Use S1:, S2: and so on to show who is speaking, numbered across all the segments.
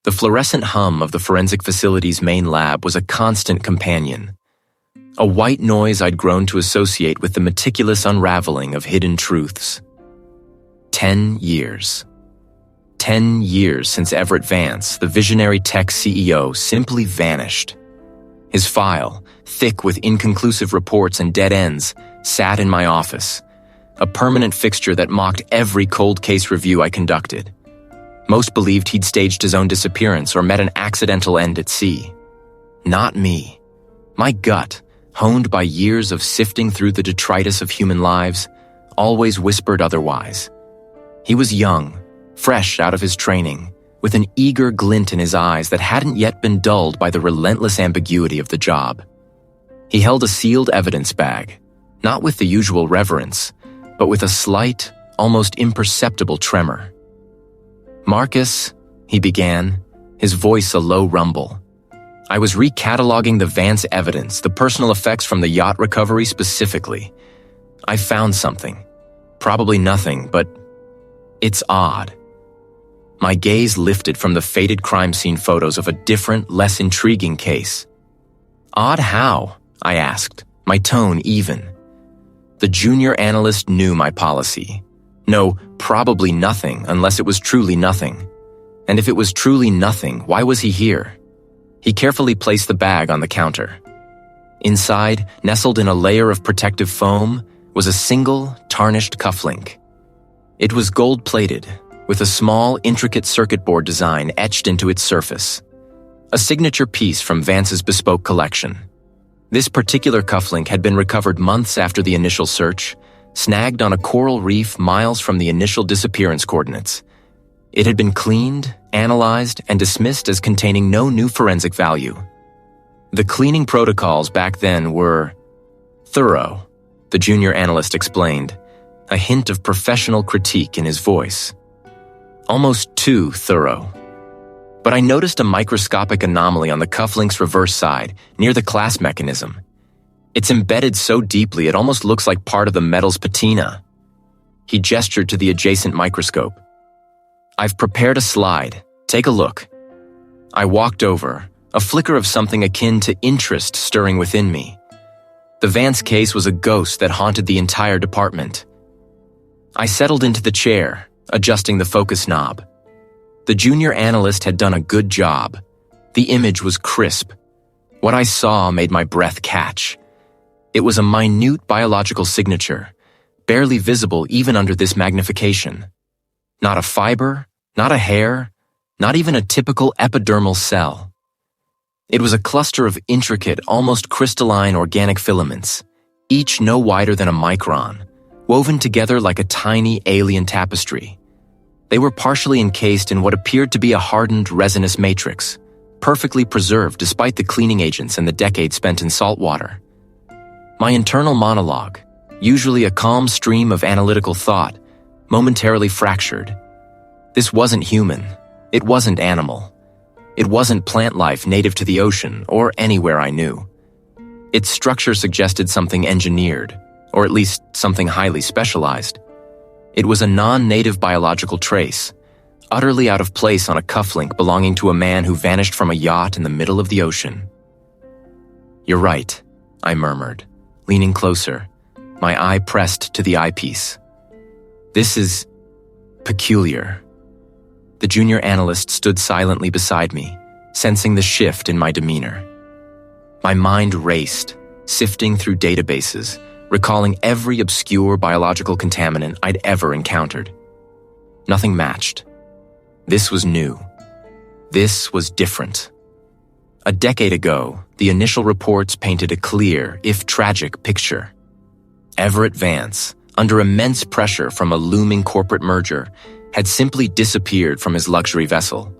S1: The fluorescent hum of the forensic facility's main lab was a constant companion, a white noise I'd grown to associate with the meticulous unraveling of hidden truths. 10 years. 10 years since Everett Vance, the visionary tech CEO, simply vanished. His file, thick with inconclusive reports and dead ends, sat in my office, a permanent fixture that mocked every cold case review I conducted. Most believed he'd staged his own disappearance or met an accidental end at sea. Not me. My gut, honed by years of sifting through the detritus of human lives, always whispered otherwise. He was young, fresh out of his training, with an eager glint in his eyes that hadn't yet been dulled by the relentless ambiguity of the job. He held a sealed evidence bag, not with the usual reverence, but with a slight, almost imperceptible tremor. "Marcus," he began, his voice a low rumble. "I was recataloguing the Vance evidence, the personal effects from the yacht recovery specifically. I found something. Probably nothing, but it's odd." My gaze lifted from the faded crime scene photos of a different, less intriguing case. "Odd how?" I asked, my tone even. The junior analyst knew my policy. No, probably nothing unless it was truly nothing. And if it was truly nothing, why was he here? He carefully placed the bag on the counter. Inside, nestled in a layer of protective foam, was a single, tarnished cufflink. It was gold-plated, with a small, intricate circuit board design etched into its surface. A signature piece from Vance's bespoke collection. This particular cufflink had been recovered months after the initial search, snagged on a coral reef miles from the initial disappearance coordinates. It had been cleaned, analyzed, and dismissed as containing no new forensic value. The cleaning protocols back then were thorough, the junior analyst explained, a hint of professional critique in his voice. Almost too thorough. But I noticed a microscopic anomaly on the cufflink's reverse side, near the clasp mechanism. It's embedded so deeply it almost looks like part of the metal's patina. He gestured to the adjacent microscope. "I've prepared a slide. Take a look." I walked over, a flicker of something akin to interest stirring within me. The Vance case was a ghost that haunted the entire department. I settled into the chair, adjusting the focus knob. The junior analyst had done a good job. The image was crisp. What I saw made my breath catch. It was a minute biological signature, barely visible even under this magnification. Not a fiber, not a hair, not even a typical epidermal cell. It was a cluster of intricate, almost crystalline organic filaments, each no wider than a micron, woven together like a tiny alien tapestry. They were partially encased in what appeared to be a hardened resinous matrix, perfectly preserved despite the cleaning agents and the decades spent in salt water. My internal monologue, usually a calm stream of analytical thought, momentarily fractured. This wasn't human. It wasn't animal. It wasn't plant life native to the ocean or anywhere I knew. Its structure suggested something engineered, or at least something highly specialized. It was a non-native biological trace, utterly out of place on a cufflink belonging to a man who vanished from a yacht in the middle of the ocean. "You're right," I murmured, leaning closer, my eye pressed to the eyepiece. "This is peculiar." The junior analyst stood silently beside me, sensing the shift in my demeanor. My mind raced, sifting through databases, recalling every obscure biological contaminant I'd ever encountered. Nothing matched. This was new. This was different. A decade ago, the initial reports painted a clear, if tragic, picture. Everett Vance, under immense pressure from a looming corporate merger, had simply disappeared from his luxury vessel.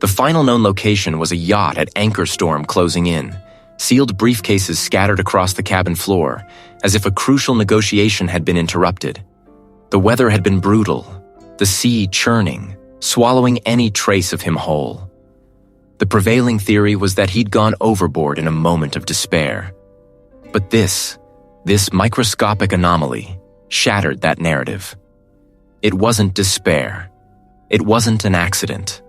S1: The final known location was a yacht at anchor storm closing in, sealed briefcases scattered across the cabin floor, as if a crucial negotiation had been interrupted. The weather had been brutal, the sea churning, swallowing any trace of him whole. The prevailing theory was that he'd gone overboard in a moment of despair. But this microscopic anomaly shattered that narrative. It wasn't despair. It wasn't an accident.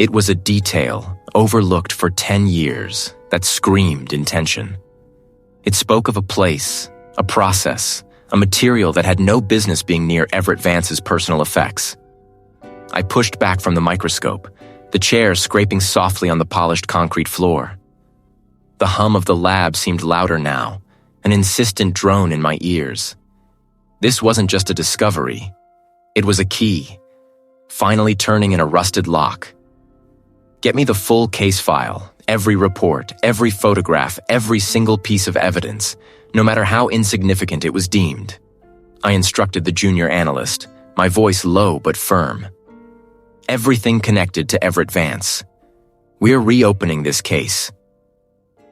S1: It was a detail overlooked for 10 years that screamed intention. It spoke of a place, a process, a material that had no business being near Everett Vance's personal effects. I pushed back from the microscope, the chair scraping softly on the polished concrete floor. The hum of the lab seemed louder now, an insistent drone in my ears. This wasn't just a discovery. It was a key, finally turning in a rusted lock. Get me the full case file, every report, every photograph, every single piece of evidence, no matter how insignificant it was deemed. I instructed the junior analyst, my voice low but firm. Everything connected to Everett Vance. We're reopening this case.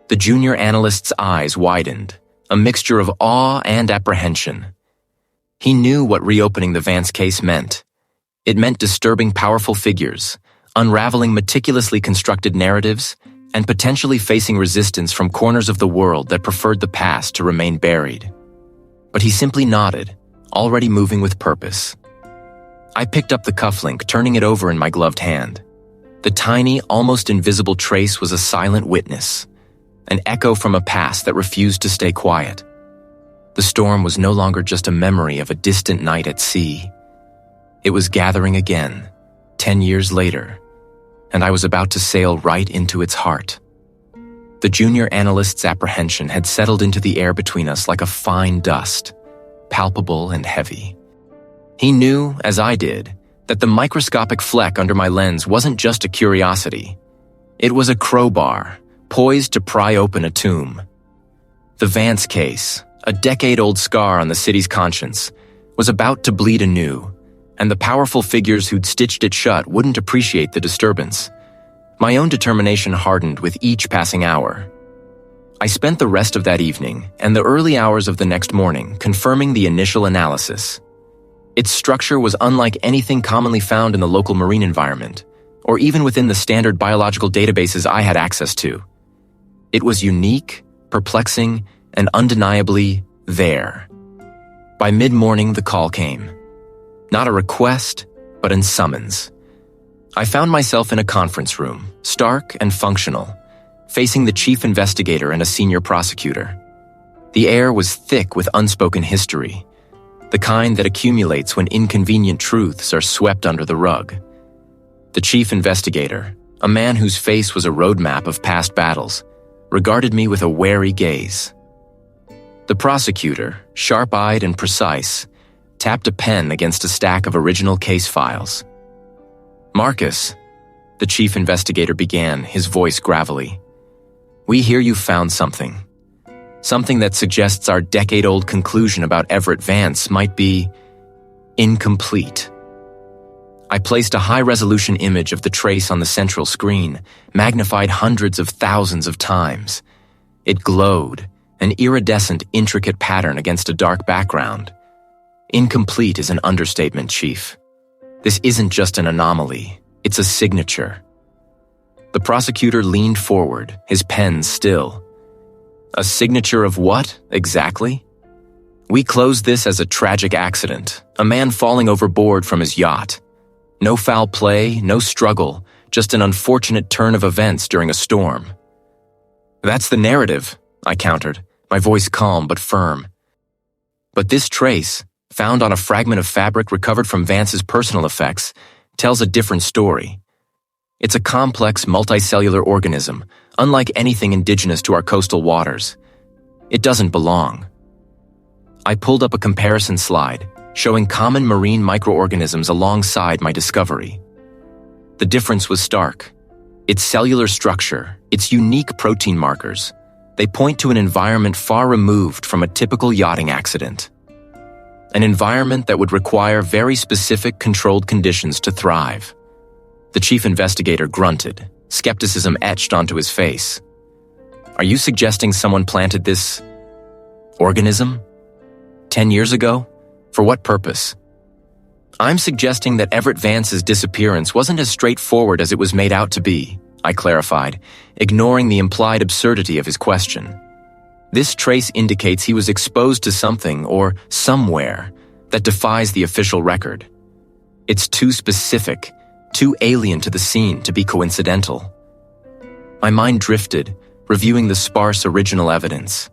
S1: The junior analyst's eyes widened, a mixture of awe and apprehension. He knew what reopening the Vance case meant. It meant disturbing powerful figures, unraveling meticulously constructed narratives, and potentially facing resistance from corners of the world that preferred the past to remain buried. But he simply nodded, already moving with purpose. I picked up the cufflink, turning it over in my gloved hand. The tiny, almost invisible trace was a silent witness, an echo from a past that refused to stay quiet. The storm was no longer just a memory of a distant night at sea. It was gathering again, 10 years later, and I was about to sail right into its heart. The junior analyst's apprehension had settled into the air between us like a fine dust, palpable and heavy. He knew, as I did, that the microscopic fleck under my lens wasn't just a curiosity. It was a crowbar, poised to pry open a tomb. The Vance case, a decade-old scar on the city's conscience, was about to bleed anew, and the powerful figures who'd stitched it shut wouldn't appreciate the disturbance. My own determination hardened with each passing hour. I spent the rest of that evening and the early hours of the next morning confirming the initial analysis. Its structure was unlike anything commonly found in the local marine environment, or even within the standard biological databases I had access to. It was unique, perplexing, and undeniably there. By mid-morning, the call came. Not a request, but a summons. I found myself in a conference room, stark and functional, facing the chief investigator and a senior prosecutor. The air was thick with unspoken history, the kind that accumulates when inconvenient truths are swept under the rug. The chief investigator, a man whose face was a roadmap of past battles, regarded me with a wary gaze. The prosecutor, sharp-eyed and precise, tapped a pen against a stack of original case files. "Marcus," the chief investigator began, his voice gravelly, "we hear you found something. Something that suggests our decade-old conclusion about Everett Vance might be incomplete." I placed a high-resolution image of the trace on the central screen, magnified hundreds of thousands of times. It glowed, an iridescent, intricate pattern against a dark background. Incomplete is an understatement, Chief. This isn't just an anomaly, it's a signature. The prosecutor leaned forward, his pen still. A signature of what, exactly? We closed this as a tragic accident, a man falling overboard from his yacht. No foul play, no struggle, just an unfortunate turn of events during a storm. That's the narrative, I countered, my voice calm but firm. But this trace, found on a fragment of fabric recovered from Vance's personal effects, tells a different story. It's a complex, multicellular organism, unlike anything indigenous to our coastal waters. It doesn't belong. I pulled up a comparison slide, showing common marine microorganisms alongside my discovery. The difference was stark. Its cellular structure, its unique protein markers, they point to an environment far removed from a typical yachting accident. An environment that would require very specific, controlled conditions to thrive. The chief investigator grunted, skepticism etched onto his face. Are you suggesting someone planted this organism 10 years ago? For what purpose? I'm suggesting that Everett Vance's disappearance wasn't as straightforward as it was made out to be, I clarified, ignoring the implied absurdity of his question. This trace indicates he was exposed to something or somewhere that defies the official record. It's too specific, too alien to the scene to be coincidental. My mind drifted, reviewing the sparse original evidence.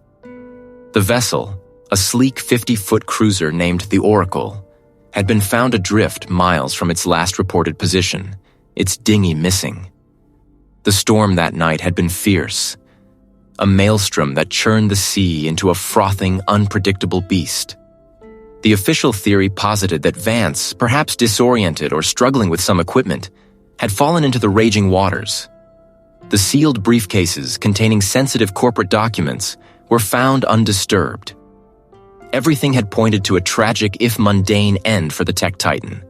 S1: The vessel, a sleek 50-foot cruiser named the Oracle, had been found adrift miles from its last reported position, its dinghy missing. The storm that night had been fierce, a maelstrom that churned the sea into a frothing, unpredictable beast. The official theory posited that Vance, perhaps disoriented or struggling with some equipment, had fallen into the raging waters. The sealed briefcases containing sensitive corporate documents were found undisturbed. Everything had pointed to a tragic, if mundane, end for the tech titan.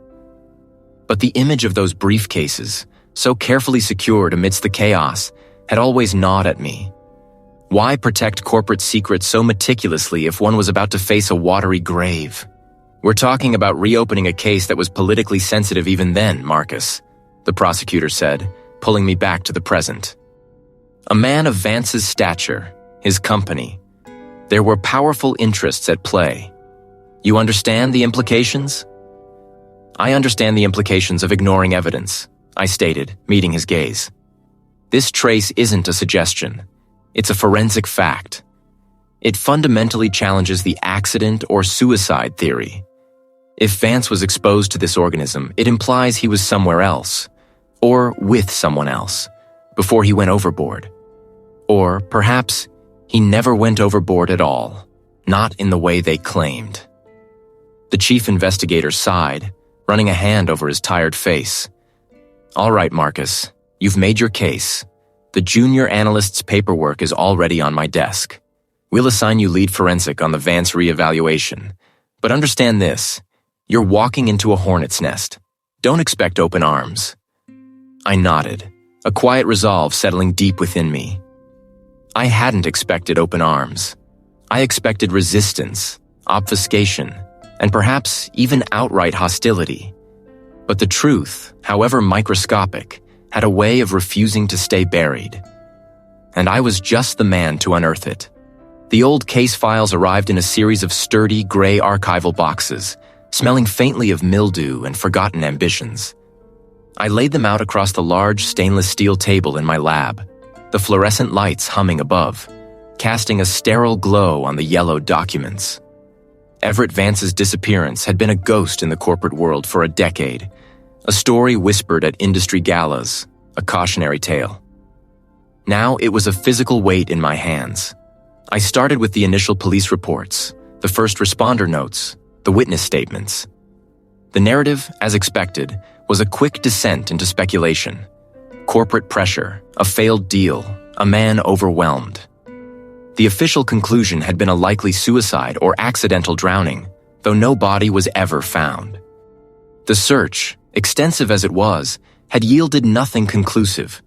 S1: But the image of those briefcases, so carefully secured amidst the chaos, had always gnawed at me. Why protect corporate secrets so meticulously if one was about to face a watery grave? We're talking about reopening a case that was politically sensitive even then, Marcus, the prosecutor said, pulling me back to the present. A man of Vance's stature, his company. There were powerful interests at play. You understand the implications? I understand the implications of ignoring evidence, I stated, meeting his gaze. This trace isn't a suggestion. It's a forensic fact. It fundamentally challenges the accident or suicide theory. If Vance was exposed to this organism, it implies he was somewhere else, or with someone else, before he went overboard. Or perhaps he never went overboard at all, not in the way they claimed. The chief investigator sighed, running a hand over his tired face. All right, Marcus, you've made your case. The junior analyst's paperwork is already on my desk. We'll assign you lead forensic on the Vance reevaluation. But understand this, you're walking into a hornet's nest. Don't expect open arms. I nodded, a quiet resolve settling deep within me. I hadn't expected open arms. I expected resistance, obfuscation, and perhaps even outright hostility. But the truth, however microscopic, had a way of refusing to stay buried. And I was just the man to unearth it. The old case files arrived in a series of sturdy, gray archival boxes, smelling faintly of mildew and forgotten ambitions. I laid them out across the large stainless steel table in my lab, the fluorescent lights humming above, casting a sterile glow on the yellowed documents. Everett Vance's disappearance had been a ghost in the corporate world for a decade, a story whispered at industry galas, a cautionary tale. Now it was a physical weight in my hands. I started with the initial police reports, the first responder notes, the witness statements. The narrative, as expected, was a quick descent into speculation. Corporate pressure, a failed deal, a man overwhelmed. The official conclusion had been a likely suicide or accidental drowning, though no body was ever found. The search, extensive as it was, had yielded nothing conclusive,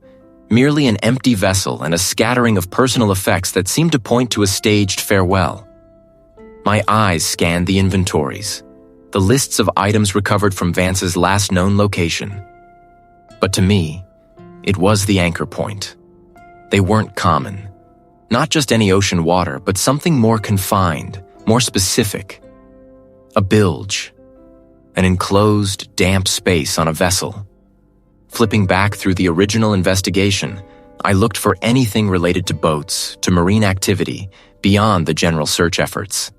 S1: merely an empty vessel and a scattering of personal effects that seemed to point to a staged farewell. My eyes scanned the inventories, the lists of items recovered from Vance's last known location. But to me, it was the anchor point. They weren't common. Not just any ocean water, but something more confined, more specific. A bilge. An enclosed, damp space on a vessel. Flipping back through the original investigation, I looked for anything related to boats, to marine activity, beyond the general search efforts.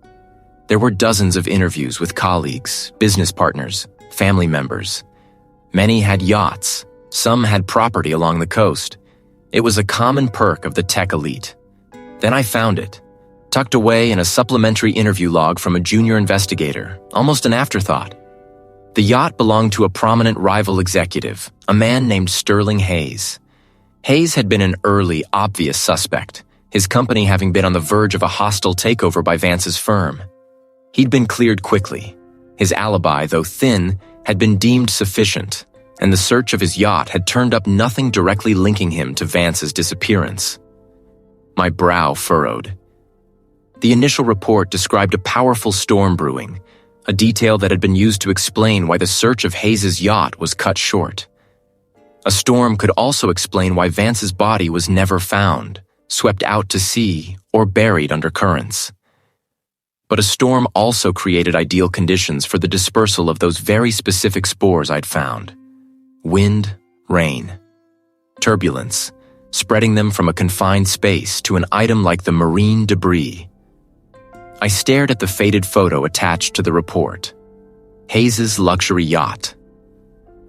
S1: There were dozens of interviews with colleagues, business partners, family members. Many had yachts. Some had property along the coast. It was a common perk of the tech elite. Then I found it, tucked away in a supplementary interview log from a junior investigator, almost an afterthought. The yacht belonged to a prominent rival executive, a man named Sterling Hayes. Hayes had been an early, obvious suspect, his company having been on the verge of a hostile takeover by Vance's firm. He'd been cleared quickly. His alibi, though thin, had been deemed sufficient, and the search of his yacht had turned up nothing directly linking him to Vance's disappearance. My brow furrowed. The initial report described a powerful storm brewing, a detail that had been used to explain why the search of Hayes's yacht was cut short. A storm could also explain why Vance's body was never found, swept out to sea, or buried under currents. But a storm also created ideal conditions for the dispersal of those very specific spores I'd found. Wind, rain, turbulence, spreading them from a confined space to an item like the marine debris. I stared at the faded photo attached to the report. Hayes's luxury yacht.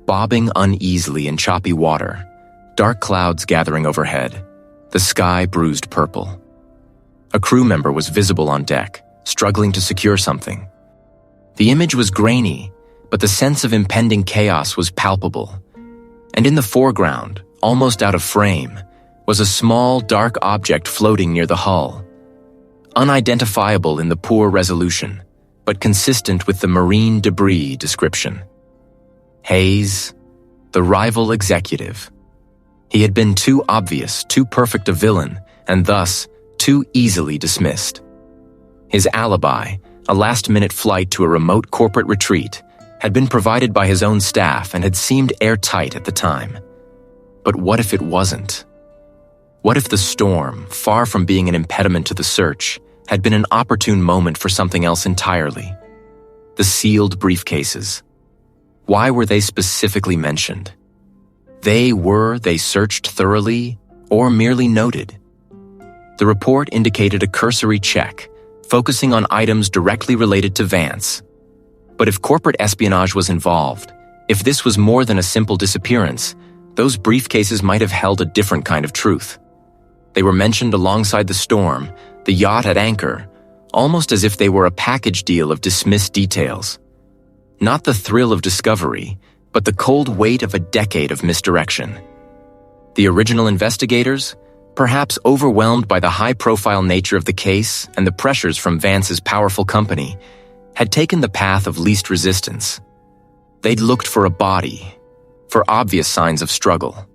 S1: Bobbing uneasily in choppy water, dark clouds gathering overhead, the sky bruised purple. A crew member was visible on deck, struggling to secure something. The image was grainy, but the sense of impending chaos was palpable. And in the foreground, almost out of frame, was a small, dark object floating near the hull. Unidentifiable in the poor resolution, but consistent with the marine debris description. Hayes, the rival executive. He had been too obvious, too perfect a villain, and thus too easily dismissed. His alibi, a last-minute flight to a remote corporate retreat, had been provided by his own staff and had seemed airtight at the time. But what if it wasn't? What if the storm, far from being an impediment to the search, had been an opportune moment for something else entirely? The sealed briefcases. Why were they specifically mentioned? They searched thoroughly, or merely noted? The report indicated a cursory check, focusing on items directly related to Vance. But if corporate espionage was involved, if this was more than a simple disappearance, those briefcases might have held a different kind of truth. They were mentioned alongside the storm, the yacht at anchor, almost as if they were a package deal of dismissed details. Not the thrill of discovery, but the cold weight of a decade of misdirection. The original investigators, perhaps overwhelmed by the high-profile nature of the case and the pressures from Vance's powerful company, had taken the path of least resistance. They'd looked for a body, for obvious signs of struggle.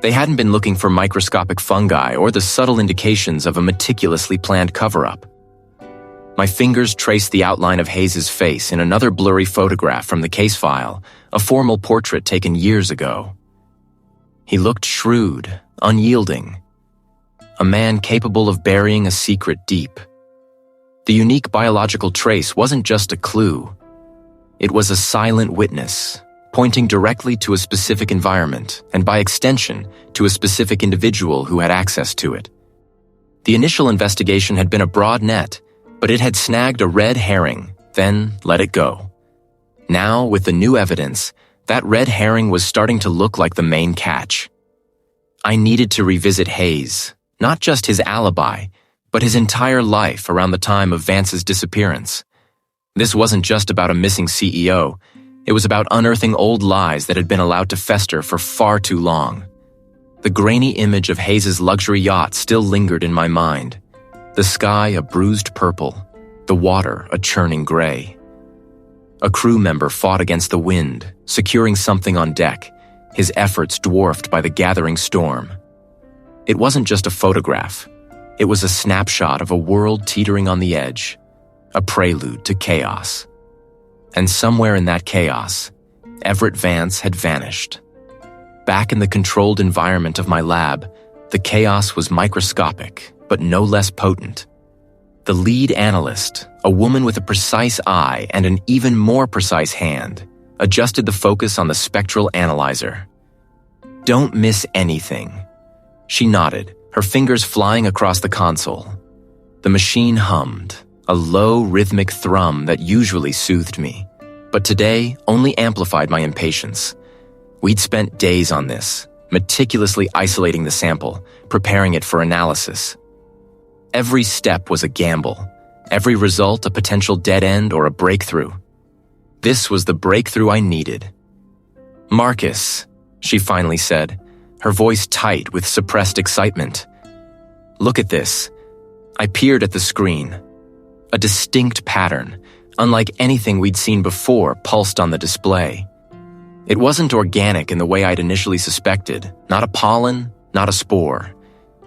S1: They hadn't been looking for microscopic fungi or the subtle indications of a meticulously planned cover-up. My fingers traced the outline of Hayes's face in another blurry photograph from the case file, a formal portrait taken years ago. He looked shrewd, unyielding, a man capable of burying a secret deep. The unique biological trace wasn't just a clue. It was a silent witness, pointing directly to a specific environment, and by extension, to a specific individual who had access to it. The initial investigation had been a broad net, but it had snagged a red herring, then let it go. Now, with the new evidence, that red herring was starting to look like the main catch. I needed to revisit Hayes, not just his alibi, but his entire life around the time of Vance's disappearance. This wasn't just about a missing CEO, it was about unearthing old lies that had been allowed to fester for far too long. The grainy image of Hayes's luxury yacht still lingered in my mind. The sky a bruised purple, the water a churning gray. A crew member fought against the wind, securing something on deck, his efforts dwarfed by the gathering storm. It wasn't just a photograph. It was a snapshot of a world teetering on the edge, a prelude to chaos. And somewhere in that chaos, Everett Vance had vanished. Back in the controlled environment of my lab, the chaos was microscopic, but no less potent. The lead analyst, a woman with a precise eye and an even more precise hand, adjusted the focus on the spectral analyzer. "Don't miss anything." She nodded, her fingers flying across the console. The machine hummed, a low, rhythmic thrum that usually soothed me, but today only amplified my impatience. We'd spent days on this, meticulously isolating the sample, preparing it for analysis. Every step was a gamble, every result a potential dead end or a breakthrough. This was the breakthrough I needed. "Marcus," she finally said, her voice tight with suppressed excitement. "Look at this." I peered at the screen. A distinct pattern, unlike anything we'd seen before, pulsed on the display. It wasn't organic in the way I'd initially suspected, not a pollen, not a spore.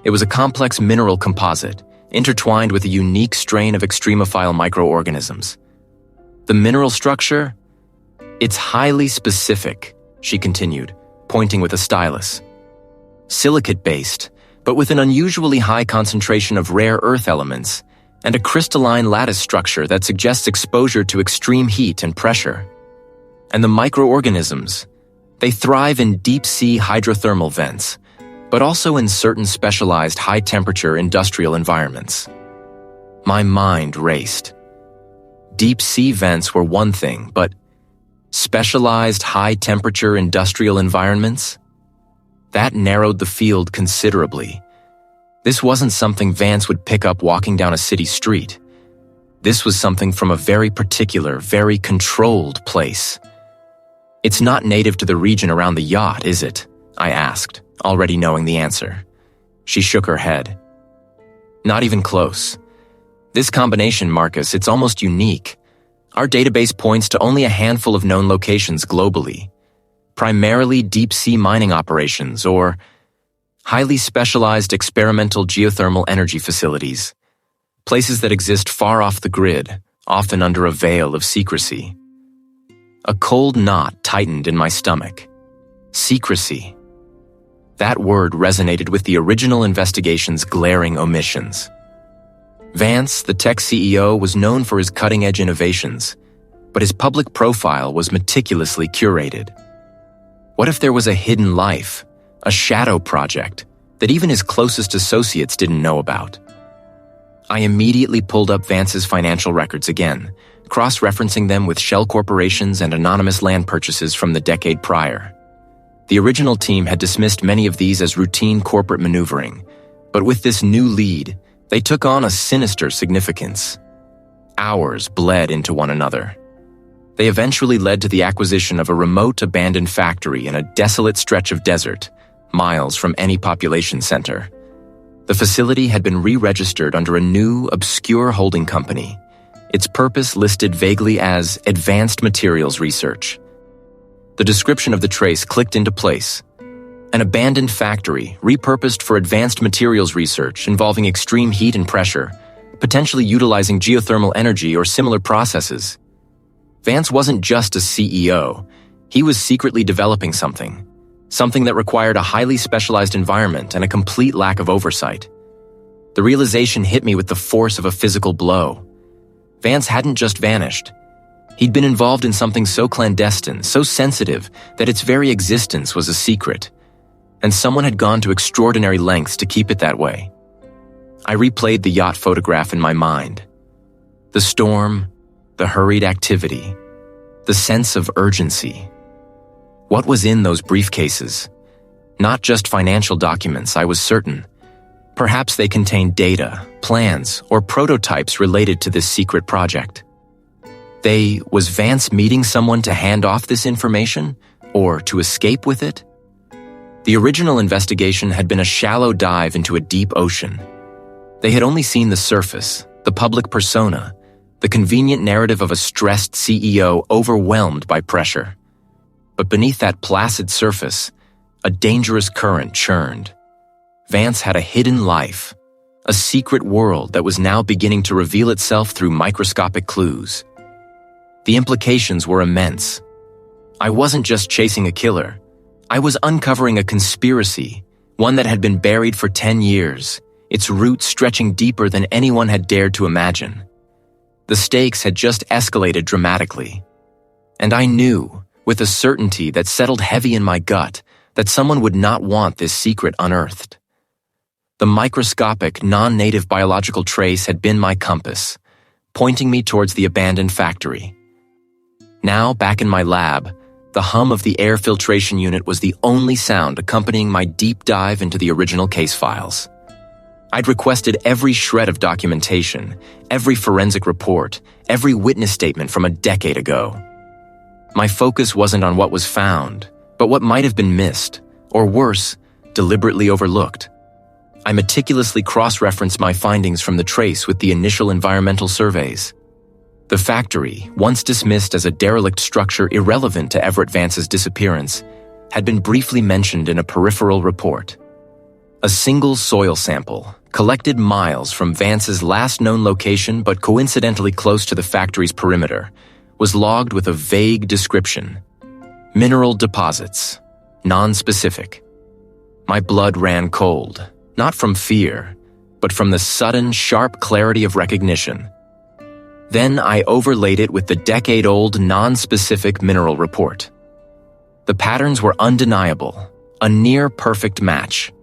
S1: It was a complex mineral composite, intertwined with a unique strain of extremophile microorganisms. The mineral structure? It's highly specific, she continued, pointing with a stylus. Silicate-based, but with an unusually high concentration of rare earth elements, and a crystalline lattice structure that suggests exposure to extreme heat and pressure. And the microorganisms, They thrive in deep-sea hydrothermal vents, but also in certain specialized high-temperature industrial environments. My mind raced. Deep-sea vents were one thing, but specialized high-temperature industrial environments? That narrowed the field considerably. This wasn't something Vance would pick up walking down a city street. This was something from a very particular, very controlled place. It's not native to the region around the yacht, is it? I asked, already knowing the answer. She shook her head. Not even close. This combination, Marcus, it's almost unique. Our database points to only a handful of known locations globally. Primarily deep-sea mining operations or highly specialized experimental geothermal energy facilities. Places that exist far off the grid, often under a veil of secrecy. A cold knot tightened in my stomach. Secrecy. That word resonated with the original investigation's glaring omissions. Vance, the tech CEO, was known for his cutting-edge innovations, but his public profile was meticulously curated. What if there was a hidden life, a shadow project, that even his closest associates didn't know about? I immediately pulled up Vance's financial records again, cross-referencing them with shell corporations and anonymous land purchases from the decade prior. The original team had dismissed many of these as routine corporate maneuvering, but with this new lead, they took on a sinister significance. Hours bled into one another. They eventually led to the acquisition of a remote abandoned factory in a desolate stretch of desert, miles from any population center. The facility had been re-registered under a new, obscure holding company, its purpose listed vaguely as Advanced Materials Research. The description of the trace clicked into place. An abandoned factory, repurposed for advanced materials research involving extreme heat and pressure, potentially utilizing geothermal energy or similar processes. Vance wasn't just a CEO. He was secretly developing something that required a highly specialized environment and a complete lack of oversight. The realization hit me with the force of a physical blow. Vance hadn't just vanished. He'd been involved in something so clandestine, so sensitive, that its very existence was a secret. And someone had gone to extraordinary lengths to keep it that way. I replayed the yacht photograph in my mind. The storm, the hurried activity, the sense of urgency. What was in those briefcases? Not just financial documents, I was certain. Perhaps they contained data, plans, or prototypes related to this secret project. Was Vance meeting someone to hand off this information, or to escape with it? The original investigation had been a shallow dive into a deep ocean. They had only seen the surface, the public persona, the convenient narrative of a stressed CEO overwhelmed by pressure. But beneath that placid surface, a dangerous current churned. Vance had a hidden life, a secret world that was now beginning to reveal itself through microscopic clues. The implications were immense. I wasn't just chasing a killer. I was uncovering a conspiracy, one that had been buried for 10 years, its roots stretching deeper than anyone had dared to imagine. The stakes had just escalated dramatically. And I knew, with a certainty that settled heavy in my gut, that someone would not want this secret unearthed. The microscopic, non-native biological trace had been my compass, pointing me towards the abandoned factory. Now, back in my lab, the hum of the air filtration unit was the only sound accompanying my deep dive into the original case files. I'd requested every shred of documentation, every forensic report, every witness statement from a decade ago. My focus wasn't on what was found, but what might have been missed, or worse, deliberately overlooked. I meticulously cross-referenced my findings from the trace with the initial environmental surveys. The factory, once dismissed as a derelict structure irrelevant to Everett Vance's disappearance, had been briefly mentioned in a peripheral report. A single soil sample, collected miles from Vance's last known location but coincidentally close to the factory's perimeter, was logged with a vague description. Mineral deposits, non-specific. My blood ran cold, not from fear, but from the sudden, sharp clarity of recognition. Then I overlaid it with the decade-old non-specific mineral report. The patterns were undeniable, a near-perfect match.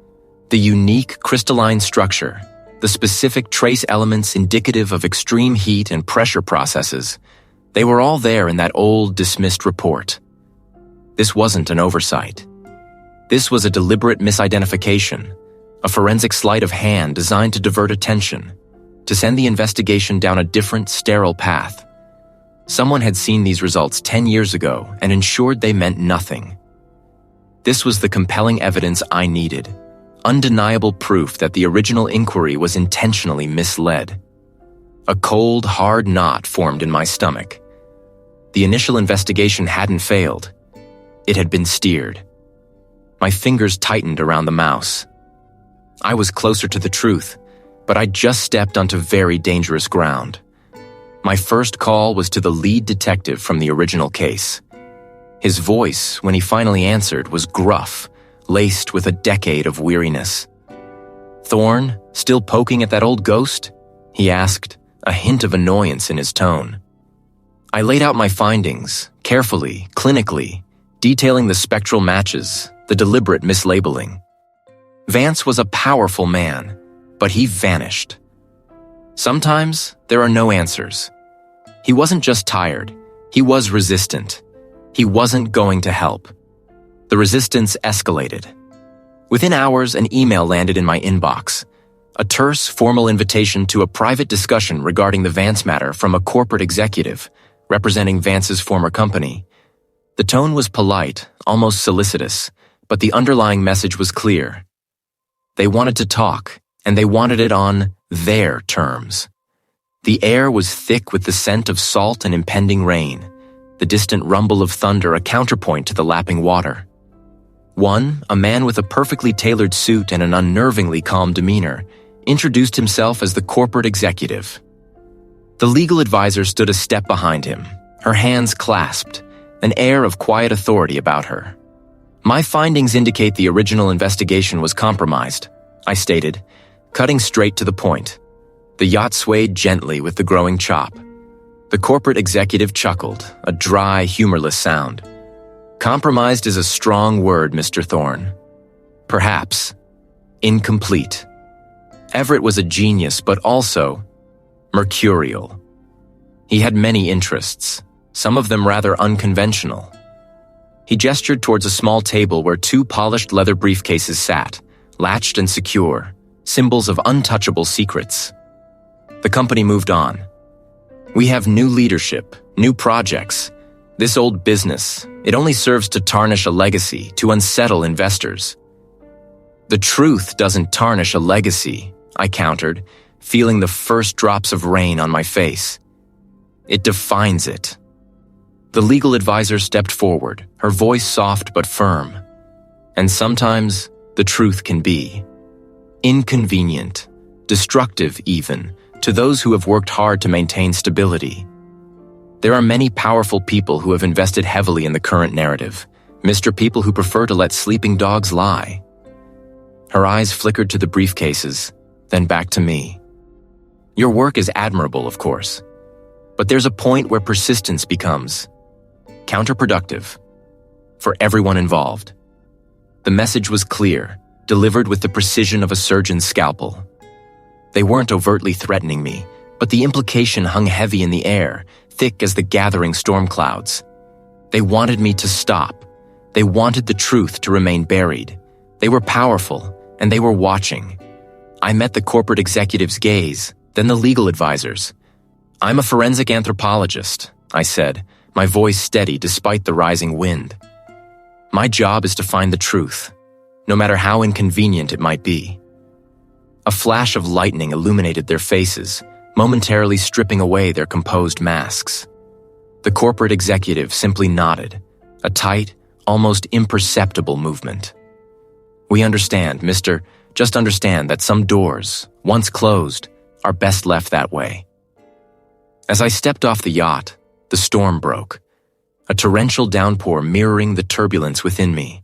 S1: The unique crystalline structure, the specific trace elements indicative of extreme heat and pressure processes, they were all there in that old, dismissed report. This wasn't an oversight. This was a deliberate misidentification, a forensic sleight of hand designed to divert attention, to send the investigation down a different, sterile path. Someone had seen these results 10 years ago and ensured they meant nothing. This was the compelling evidence I needed, undeniable proof that the original inquiry was intentionally misled. A cold, hard knot formed in my stomach. The initial investigation hadn't failed. It had been steered. My fingers tightened around the mouse. I was closer to the truth, but I just stepped onto very dangerous ground. My first call was to the lead detective from the original case. His voice, when he finally answered, was gruff, laced with a decade of weariness. "Thorne, still poking at that old ghost?" he asked, a hint of annoyance in his tone. I laid out my findings, carefully, clinically, detailing the spectral matches, the deliberate mislabeling. Vance was a powerful man, but he vanished. Sometimes there are no answers. He wasn't just tired, he was resistant. He wasn't going to help. The resistance escalated. Within hours, an email landed in my inbox. A terse, formal invitation to a private discussion regarding the Vance matter from a corporate executive representing Vance's former company. The tone was polite, almost solicitous, but the underlying message was clear. They wanted to talk, and they wanted it on their terms. The air was thick with the scent of salt and impending rain, the distant rumble of thunder a counterpoint to the lapping water. One, a man with a perfectly tailored suit and an unnervingly calm demeanor, introduced himself as the corporate executive. The legal advisor stood a step behind him, her hands clasped, an air of quiet authority about her. "My findings indicate the original investigation was compromised," I stated, cutting straight to the point. The yacht swayed gently with the growing chop. The corporate executive chuckled, a dry, humorless sound. "Compromised is a strong word, Mr. Thorne. Perhaps. Incomplete. Everett was a genius, but also mercurial. He had many interests, some of them rather unconventional." He gestured towards a small table where two polished leather briefcases sat, latched and secure, symbols of untouchable secrets. The company moved on. "We have new leadership, new projects. This old business, it only serves to tarnish a legacy, to unsettle investors." "The truth doesn't tarnish a legacy," I countered, feeling the first drops of rain on my face. "It defines it." The legal advisor stepped forward, her voice soft but firm. "And sometimes the truth can be inconvenient, destructive even, to those who have worked hard to maintain stability. There are many powerful people who have invested heavily in the current narrative, Mr. People who prefer to let sleeping dogs lie." Her eyes flickered to the briefcases, then back to me. "Your work is admirable, of course, but there's a point where persistence becomes counterproductive for everyone involved." The message was clear, delivered with the precision of a surgeon's scalpel. They weren't overtly threatening me, but the implication hung heavy in the air, thick as the gathering storm clouds. They wanted me to stop. They wanted the truth to remain buried. They were powerful, and they were watching. I met the corporate executive's gaze, then the legal advisor's. "I'm a forensic anthropologist," I said, my voice steady despite the rising wind. "My job is to find the truth, no matter how inconvenient it might be." A flash of lightning illuminated their faces, momentarily stripping away their composed masks. The corporate executive simply nodded, a tight, almost imperceptible movement. "We understand, Mr. Just understand that some doors, once closed, are best left that way." As I stepped off the yacht, the storm broke, a torrential downpour mirroring the turbulence within me.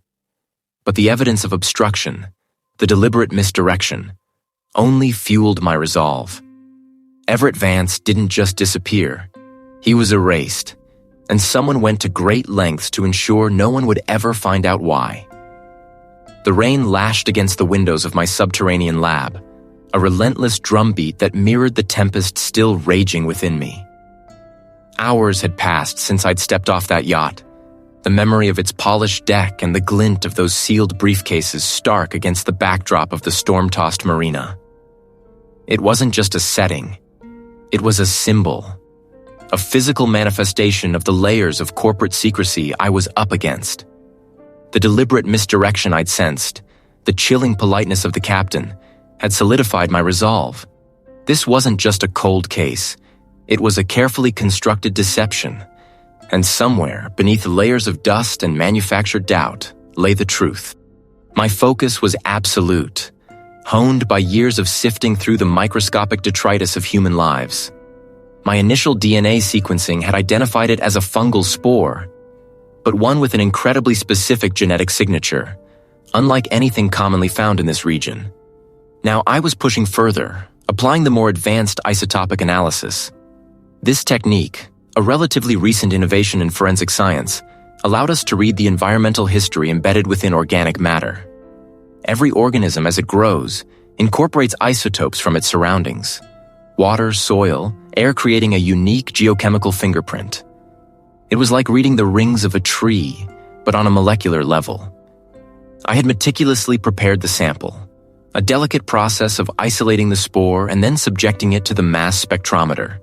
S1: But the evidence of obstruction, the deliberate misdirection, only fueled my resolve. Everett Vance didn't just disappear. He was erased, and someone went to great lengths to ensure no one would ever find out why. The rain lashed against the windows of my subterranean lab, a relentless drumbeat that mirrored the tempest still raging within me. Hours had passed since I'd stepped off that yacht, the memory of its polished deck and the glint of those sealed briefcases stark against the backdrop of the storm-tossed marina. It wasn't just a setting. It was a symbol, a physical manifestation of the layers of corporate secrecy I was up against. The deliberate misdirection I'd sensed, the chilling politeness of the captain, had solidified my resolve. This wasn't just a cold case. It was a carefully constructed deception. And somewhere, beneath layers of dust and manufactured doubt, lay the truth. My focus was absolute, honed by years of sifting through the microscopic detritus of human lives. My initial DNA sequencing had identified it as a fungal spore, but one with an incredibly specific genetic signature, unlike anything commonly found in this region. Now I was pushing further, applying the more advanced isotopic analysis. This technique, a relatively recent innovation in forensic science, allowed us to read the environmental history embedded within organic matter. Every organism, as it grows, incorporates isotopes from its surroundings: water, soil, air, creating a unique geochemical fingerprint. It was like reading the rings of a tree, but on a molecular level. I had meticulously prepared the sample, a delicate process of isolating the spore and then subjecting it to the mass spectrometer.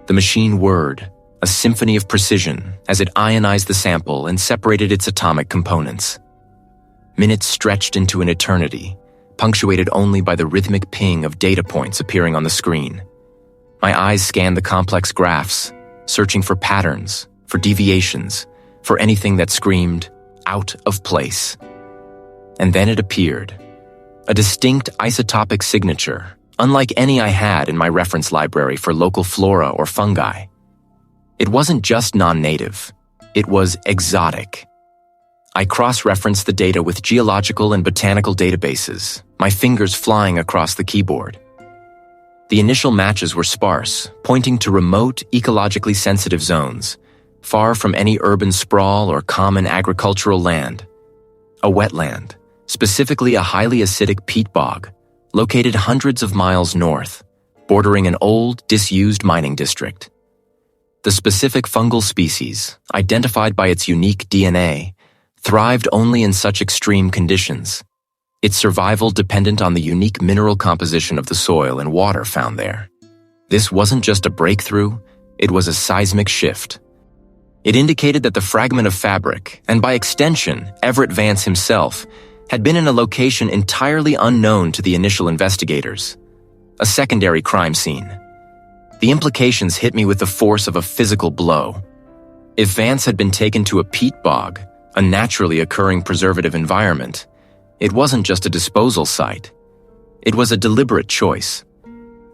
S1: The machine whirred, a symphony of precision, as it ionized the sample and separated its atomic components. Minutes stretched into an eternity, punctuated only by the rhythmic ping of data points appearing on the screen. My eyes scanned the complex graphs, searching for patterns, for deviations, for anything that screamed, out of place. And then it appeared, a distinct isotopic signature, unlike any I had in my reference library for local flora or fungi. It wasn't just non-native, it was exotic. I cross-referenced the data with geological and botanical databases, my fingers flying across the keyboard. The initial matches were sparse, pointing to remote, ecologically sensitive zones, far from any urban sprawl or common agricultural land. A wetland, specifically a highly acidic peat bog, located hundreds of miles north, bordering an old, disused mining district. The specific fungal species, identified by its unique DNA, thrived only in such extreme conditions, its survival dependent on the unique mineral composition of the soil and water found there. This wasn't just a breakthrough, it was a seismic shift. It indicated that the fragment of fabric, and by extension, Everett Vance himself, had been in a location entirely unknown to the initial investigators, a secondary crime scene. The implications hit me with the force of a physical blow. If Vance had been taken to a peat bog, a naturally occurring preservative environment, it wasn't just a disposal site. It was a deliberate choice.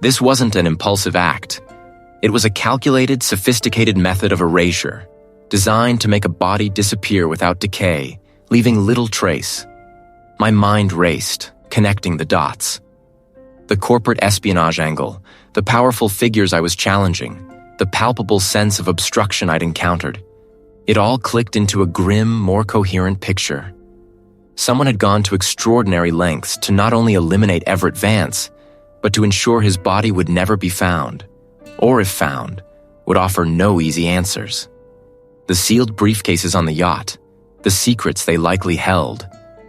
S1: This wasn't an impulsive act. It was a calculated, sophisticated method of erasure, designed to make a body disappear without decay, leaving little trace. My mind raced, connecting the dots. The corporate espionage angle, the powerful figures I was challenging, the palpable sense of obstruction I'd encountered. It all clicked into a grim, more coherent picture. Someone had gone to extraordinary lengths to not only eliminate Everett Vance, but to ensure his body would never be found, or if found, would offer no easy answers. The sealed briefcases on the yacht, the secrets they likely held,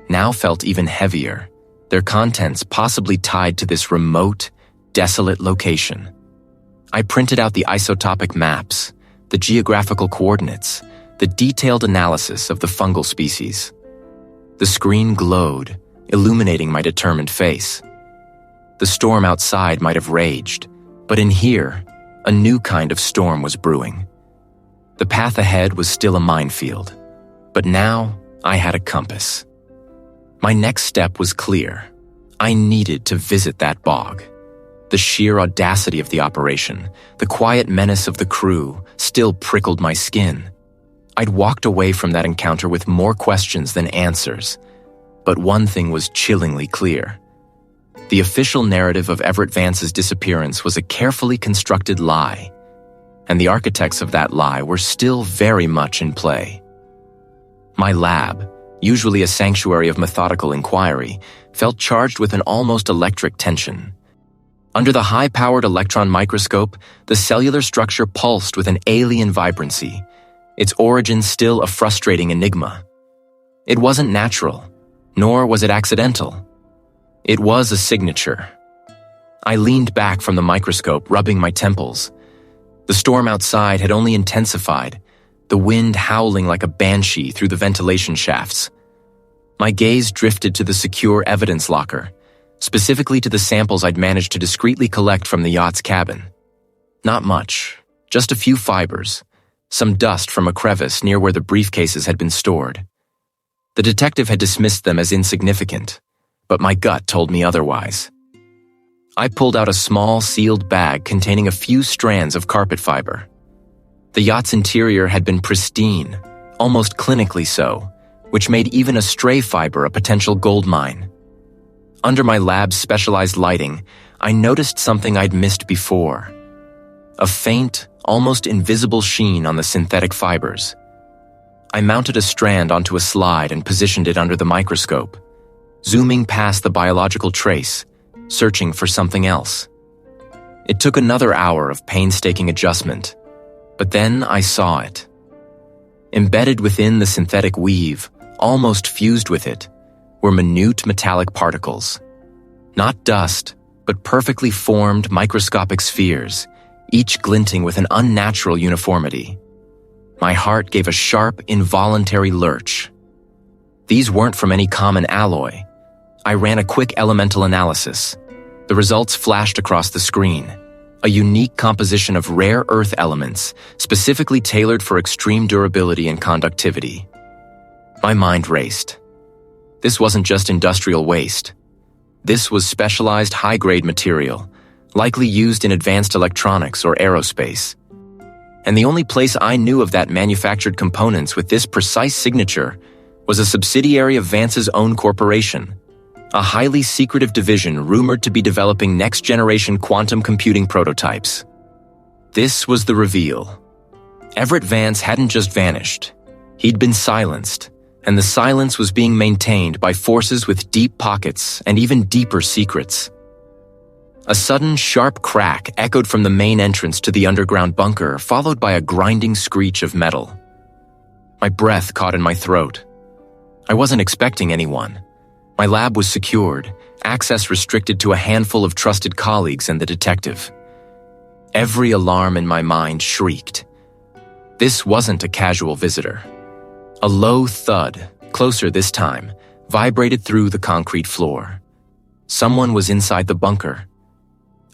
S1: now felt even heavier, their contents possibly tied to this remote, desolate location. I printed out the isotopic maps, the geographical coordinates, the detailed analysis of the fungal species. The screen glowed, illuminating my determined face. The storm outside might have raged, but in here, a new kind of storm was brewing. The path ahead was still a minefield, but now I had a compass. My next step was clear. I needed to visit that bog. The sheer audacity of the operation, the quiet menace of the crew, still prickled my skin. I'd walked away from that encounter with more questions than answers, but one thing was chillingly clear. The official narrative of Everett Vance's disappearance was a carefully constructed lie, and the architects of that lie were still very much in play. My lab, usually a sanctuary of methodical inquiry, felt charged with an almost electric tension. Under the high-powered electron microscope, the cellular structure pulsed with an alien vibrancy, its origin still a frustrating enigma. It wasn't natural, nor was it accidental. It was a signature. I leaned back from the microscope, rubbing my temples. The storm outside had only intensified, the wind howling like a banshee through the ventilation shafts. My gaze drifted to the secure evidence locker, specifically to the samples I'd managed to discreetly collect from the yacht's cabin. Not much, just a few fibers, some dust from a crevice near where the briefcases had been stored. The detective had dismissed them as insignificant, but my gut told me otherwise. I pulled out a small sealed bag containing a few strands of carpet fiber. The yacht's interior had been pristine, almost clinically so, which made even a stray fiber a potential gold mine. Under my lab's specialized lighting, I noticed something I'd missed before. A faint, almost invisible sheen on the synthetic fibers. I mounted a strand onto a slide and positioned it under the microscope, zooming past the biological trace, searching for something else. It took another hour of painstaking adjustment, but then I saw it. Embedded within the synthetic weave, almost fused with it, were minute metallic particles. Not dust, but perfectly formed microscopic spheres, each glinting with an unnatural uniformity. My heart gave a sharp, involuntary lurch. These weren't from any common alloy. I ran a quick elemental analysis. The results flashed across the screen. A unique composition of rare earth elements, specifically tailored for extreme durability and conductivity. My mind raced. This wasn't just industrial waste. This was specialized high-grade material, likely used in advanced electronics or aerospace. And the only place I knew of that manufactured components with this precise signature was a subsidiary of Vance's own corporation, a highly secretive division rumored to be developing next-generation quantum computing prototypes. This was the reveal. Everett Vance hadn't just vanished. He'd been silenced, and the silence was being maintained by forces with deep pockets and even deeper secrets. A sudden, sharp crack echoed from the main entrance to the underground bunker, followed by a grinding screech of metal. My breath caught in my throat. I wasn't expecting anyone. My lab was secured, access restricted to a handful of trusted colleagues and the detective. Every alarm in my mind shrieked. This wasn't a casual visitor. A low thud, closer this time, vibrated through the concrete floor. Someone was inside the bunker.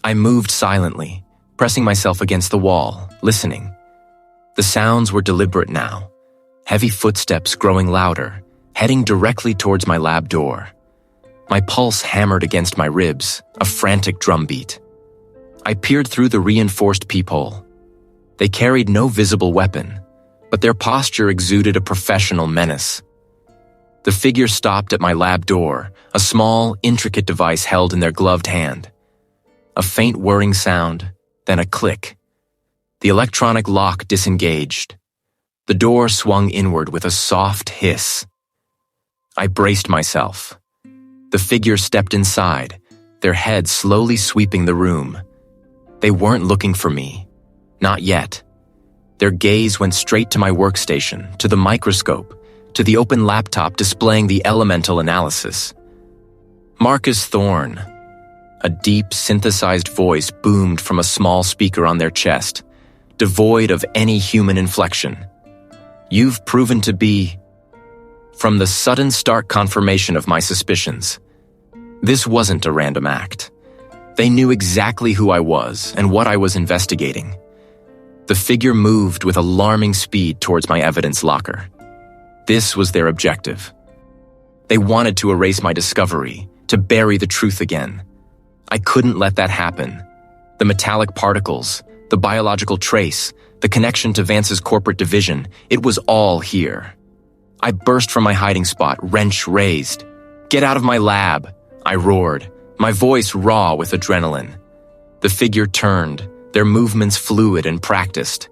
S1: I moved silently, pressing myself against the wall, listening. The sounds were deliberate now, heavy footsteps growing louder, heading directly towards my lab door. My pulse hammered against my ribs, a frantic drumbeat. I peered through the reinforced peephole. They carried no visible weapon, but their posture exuded a professional menace. The figure stopped at my lab door, a small, intricate device held in their gloved hand. A faint whirring sound, then a click. The electronic lock disengaged. The door swung inward with a soft hiss. I braced myself. The figure stepped inside, their head slowly sweeping the room. They weren't looking for me. Not yet. Their gaze went straight to my workstation, to the microscope, to the open laptop displaying the elemental analysis. Marcus Thorne. A deep, synthesized voice boomed from a small speaker on their chest, devoid of any human inflection. You've proven to be... From the sudden stark confirmation of my suspicions, this wasn't a random act. They knew exactly who I was and what I was investigating. The figure moved with alarming speed towards my evidence locker. This was their objective. They wanted to erase my discovery, to bury the truth again. I couldn't let that happen. The metallic particles, the biological trace, the connection to Vance's corporate division, it was all here. I burst from my hiding spot, wrench raised. "Get out of my lab!" I roared, my voice raw with adrenaline. The figure turned, their movements fluid and practiced.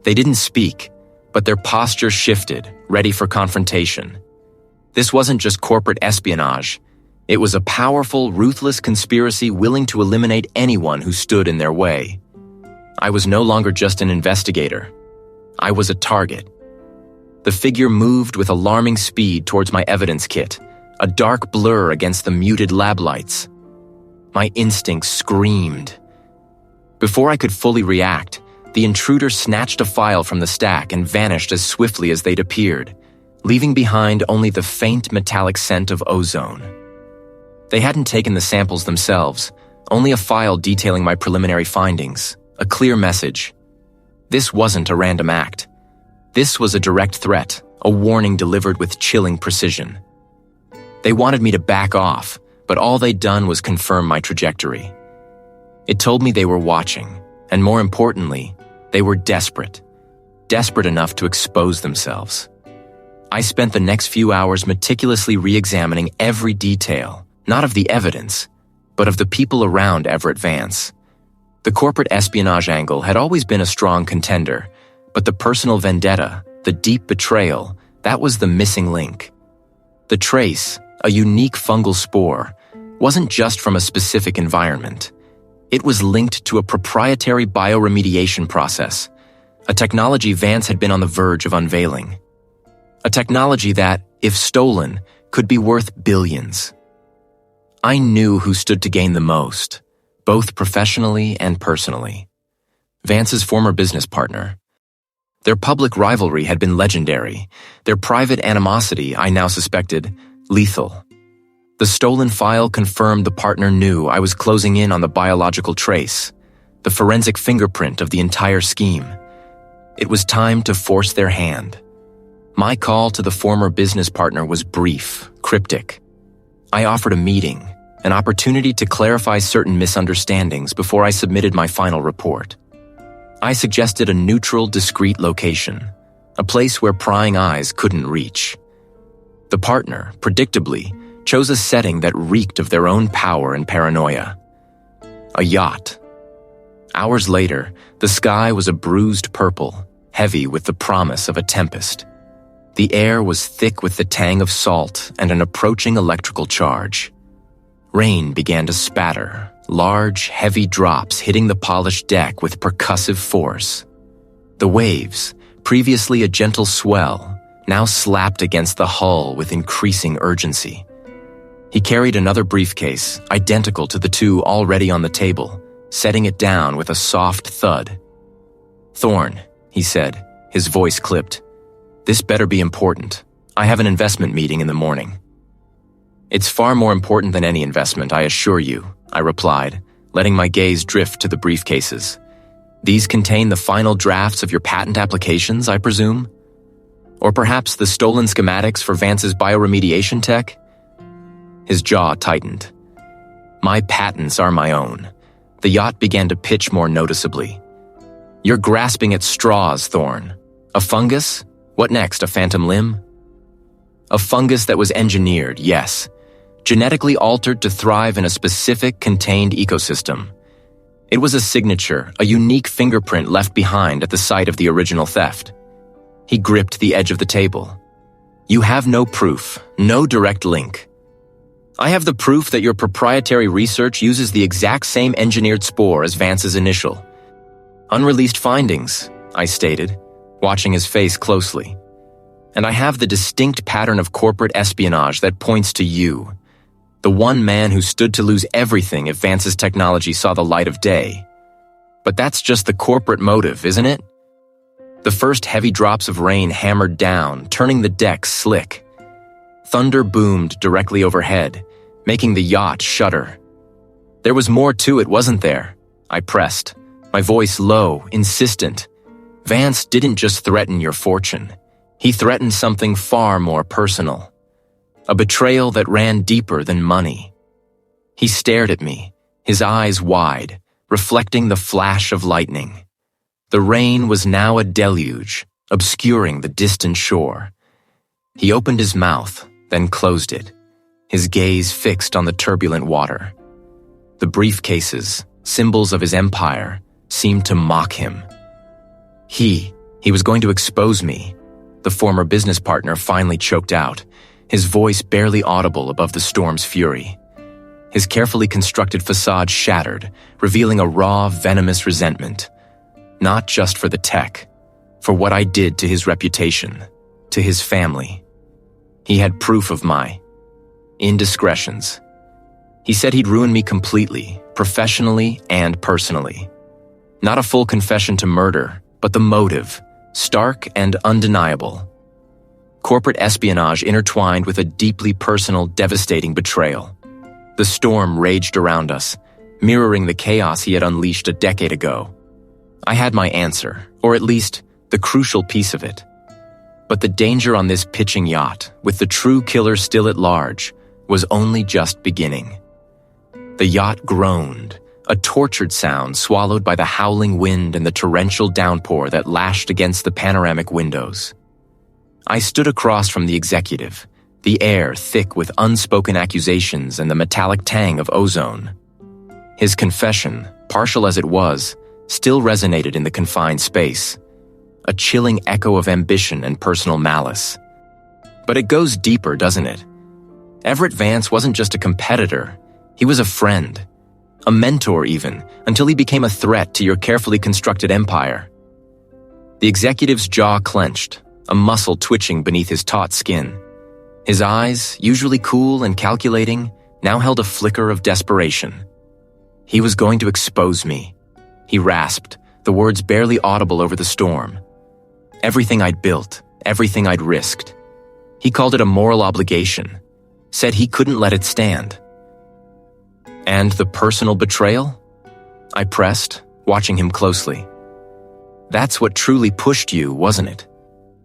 S1: They didn't speak, but their posture shifted, ready for confrontation. This wasn't just corporate espionage. It was a powerful, ruthless conspiracy willing to eliminate anyone who stood in their way. I was no longer just an investigator. I was a target. The figure moved with alarming speed towards my evidence kit, a dark blur against the muted lab lights. My instincts screamed. Before I could fully react, the intruder snatched a file from the stack and vanished as swiftly as they'd appeared, leaving behind only the faint metallic scent of ozone. They hadn't taken the samples themselves, only a file detailing my preliminary findings, a clear message. This wasn't a random act. This was a direct threat, a warning delivered with chilling precision. They wanted me to back off, but all they'd done was confirm my trajectory. It told me they were watching, and more importantly, they were desperate. Desperate enough to expose themselves. I spent the next few hours meticulously re-examining every detail, not of the evidence, but of the people around Everett Vance. The corporate espionage angle had always been a strong contender, but the personal vendetta, the deep betrayal, that was the missing link. The trace, a unique fungal spore, wasn't just from a specific environment. It was linked to a proprietary bioremediation process, a technology Vance had been on the verge of unveiling. A technology that, if stolen, could be worth billions. I knew who stood to gain the most, both professionally and personally. Vance's former business partner. Their public rivalry had been legendary, their private animosity, I now suspected, lethal. The stolen file confirmed the partner knew I was closing in on the biological trace, the forensic fingerprint of the entire scheme. It was time to force their hand. My call to the former business partner was brief, cryptic. I offered a meeting, an opportunity to clarify certain misunderstandings before I submitted my final report. I suggested a neutral, discreet location, a place where prying eyes couldn't reach. The partner, predictably, chose a setting that reeked of their own power and paranoia. A yacht. Hours later, the sky was a bruised purple, heavy with the promise of a tempest. The air was thick with the tang of salt and an approaching electrical charge. Rain began to spatter, large, heavy drops hitting the polished deck with percussive force. The waves, previously a gentle swell, now slapped against the hull with increasing urgency. He carried another briefcase, identical to the two already on the table, setting it down with a soft thud. "Thorne," he said, his voice clipped. "This better be important. I have an investment meeting in the morning." "It's far more important than any investment, I assure you," I replied, letting my gaze drift to the briefcases. "These contain the final drafts of your patent applications, I presume? Or perhaps the stolen schematics for Vance's bioremediation tech?" His jaw tightened. "My patents are my own." The yacht began to pitch more noticeably. "You're grasping at straws, Thorne. A fungus? What next, a phantom limb?" "A fungus that was engineered, yes. Genetically altered to thrive in a specific contained ecosystem. It was a signature, a unique fingerprint left behind at the site of the original theft." He gripped the edge of the table. "You have no proof, no direct link. I have the proof that your proprietary research uses the exact same engineered spore as Vance's initial. Unreleased findings," I stated, watching his face closely. "And I have the distinct pattern of corporate espionage that points to you, the one man who stood to lose everything if Vance's technology saw the light of day. But that's just the corporate motive, isn't it?" The first heavy drops of rain hammered down, turning the deck slick. Thunder boomed directly overhead, making the yacht shudder. "There was more to it, wasn't there?" I pressed, my voice low, insistent. "Vance didn't just threaten your fortune. He threatened something far more personal. A betrayal that ran deeper than money." He stared at me, his eyes wide, reflecting the flash of lightning. The rain was now a deluge, obscuring the distant shore. He opened his mouth, then closed it, his gaze fixed on the turbulent water. The briefcases, symbols of his empire, seemed to mock him. He was going to expose me, the former business partner finally choked out, his voice barely audible above the storm's fury. His carefully constructed facade shattered, revealing a raw, venomous resentment. Not just for the tech, for what I did to his reputation, to his family. He had proof of my indiscretions. He said he'd ruin me completely, professionally and personally. Not a full confession to murder, but the motive, stark and undeniable. Corporate espionage intertwined with a deeply personal, devastating betrayal. The storm raged around us, mirroring the chaos he had unleashed a decade ago. I had my answer, or at least the crucial piece of it. But the danger on this pitching yacht, with the true killer still at large, was only just beginning. The yacht groaned, a tortured sound swallowed by the howling wind and the torrential downpour that lashed against the panoramic windows. I stood across from the executive, the air thick with unspoken accusations and the metallic tang of ozone. His confession, partial as it was, still resonated in the confined space, a chilling echo of ambition and personal malice. But it goes deeper, doesn't it? Everett Vance wasn't just a competitor, he was a friend, a mentor even, until he became a threat to your carefully constructed empire. The executive's jaw clenched, a muscle twitching beneath his taut skin. His eyes, usually cool and calculating, now held a flicker of desperation. He was going to expose me. He rasped, the words barely audible over the storm. Everything I'd built, everything I'd risked. He called it a moral obligation, said he couldn't let it stand. And the personal betrayal? I pressed, watching him closely. That's what truly pushed you, wasn't it?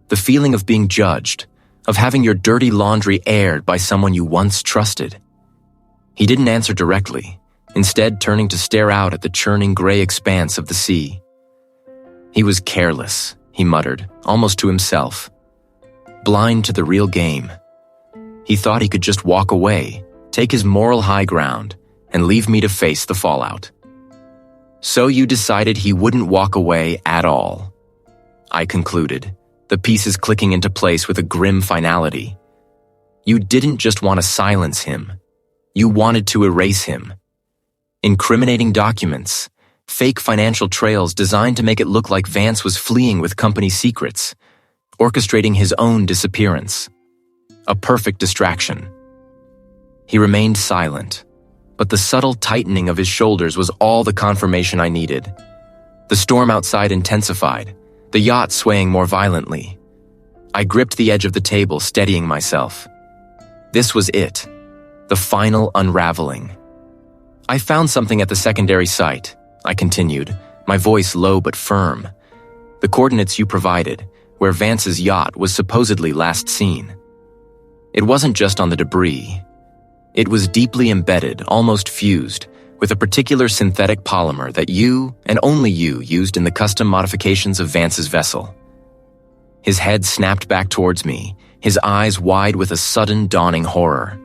S1: The feeling of being judged, of having your dirty laundry aired by someone you once trusted. He didn't answer directly, instead turning to stare out at the churning gray expanse of the sea. He was careless, he muttered, almost to himself. Blind to the real game. He thought he could just walk away, take his moral high ground, and leave me to face the fallout. So you decided he wouldn't walk away at all. I concluded, the pieces clicking into place with a grim finality. You didn't just want to silence him. You wanted to erase him. Incriminating documents, fake financial trails designed to make it look like Vance was fleeing with company secrets, orchestrating his own disappearance. A perfect distraction. He remained silent, but the subtle tightening of his shoulders was all the confirmation I needed. The storm outside intensified, the yacht swaying more violently. I gripped the edge of the table, steadying myself. This was it, the final unraveling. I found something at the secondary site, I continued, my voice low but firm. The coordinates you provided, where Vance's yacht was supposedly last seen. It wasn't just on the debris. It was deeply embedded, almost fused, with a particular synthetic polymer that you, and only you, used in the custom modifications of Vance's vessel. His head snapped back towards me, his eyes wide with a sudden dawning horror.